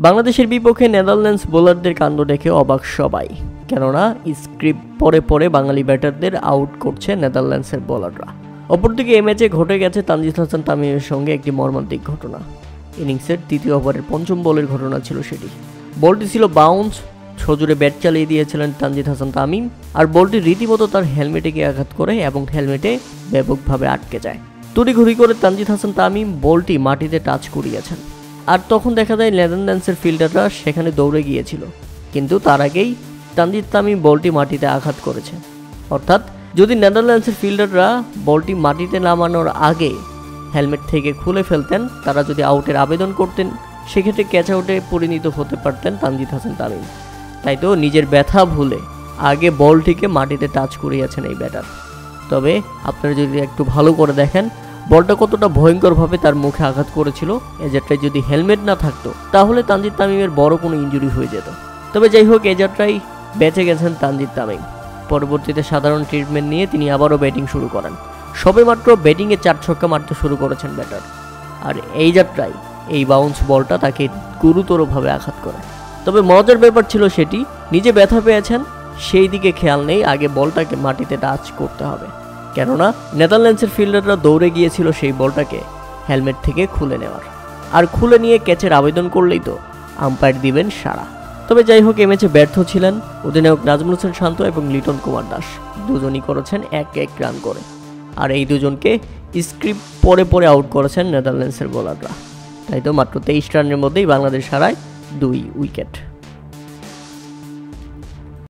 বাংলাদেশের বিপক্ষে নেদারল্যান্ডস বোলারদের কাণ্ড দেখে অবাক সবাই, কেননা স্ক্রিপ্ট পরে পরে বাঙালি ব্যাটারদের আউট করছে নেদারল্যান্ডসের বোলাররা। অপরদিকে এই ম্যাচে ঘটে গেছে তানজিদ হাসান তামিমের সঙ্গে একটি মর্মান্তিক ঘটনা। ইনিংসের তৃতীয় ওভারের পঞ্চম বলের ঘটনা ছিল সেটি। বলটি ছিল বাউন্স, সজোরে ব্যাট চালিয়ে দিয়েছিলেন তানজিদ হাসান তামিম, আর বলটি রীতিমতো তার হেলমেটে গিয়ে আঘাত করে এবং হেলমেটে ব্যাপকভাবে আটকে যায়। তড়িঘড়ি করে তানজিদ হাসান তামিম বলটি মাটিতে টাচ করিয়েছেন, আর তখন দেখা যায় নেদারল্যান্ডসের ফিল্ডাররা সেখানে দৌড়ে গিয়েছিল, কিন্তু তার আগেই তানজিদ তামিম বলটি মাটিতে আঘাত করেছে। অর্থাৎ যদি নেদারল্যান্ডসের ফিল্ডাররা বলটি মাটিতে নামানোর আগে হেলমেট থেকে খুলে ফেলতেন, তারা যদি আউটের আবেদন করতেন, সেক্ষেত্রে ক্যাচ আউটে পরিণত হতে পারতেন তানজিদ হাসান তামিম। তাই তো নিজের ব্যথা ভুলে আগে বলটিকে মাটিতে টাচ করিয়েছেন এই ব্যাটার। তবে আপনারা যদি একটু ভালো করে দেখেন বলটা কতটা ভয়ঙ্করভাবে তার মুখে আঘাত করেছিল, এই যাত্রায় যদি হেলমেট না থাকতো তাহলে তানজিদ তামিমের বড় কোনো ইনজুরি হয়ে যেত। তবে যাই হোক, এই যাত্রায় বেঁচে গেছেন তানজিদ তামিম। পরবর্তীতে সাধারণ ট্রিটমেন্ট নিয়ে তিনি আবারও ব্যাটিং শুরু করেন। সবেমাত্র ব্যাটিংয়ে 4 ছক্কা মারতে শুরু করেছেন ব্যাটার, আর এই যাত্রায় এই বাউন্স বলটা তাকে গুরুতরভাবে আঘাত করে। তবে মজার ব্যাপার ছিল সেটি, নিজে ব্যথা পেয়েছেন সেই দিকে খেয়াল নেই, আগে বলটাকে মাটিতে টাচ করতে হবে, কেননা নেদারল্যান্ডসের ফিল্ডাররা দৌড়ে গিয়েছিল সেই বলটাকে হেলমেট থেকে খুলে নেওয়ার, আর খুলে নিয়ে ক্যাচের আবেদন করলেই তো আম্পায়ার দিবেন সাড়া। তবে যাই হোক, এই ম্যাচে ব্যর্থ ছিলেন অধিনায়ক নাজমুল হোসেন শান্ত এবং লিটন কুমার দাস। দুজনই করেছেন 1-1 রান করে, আর এই দুজনকে স্ক্রিপ্ট পরে পরে আউট করেছেন নেদারল্যান্ডসের বোলাররা। তাই তো মাত্র 23 রানের মধ্যেই বাংলাদেশ হারায় 2 উইকেট।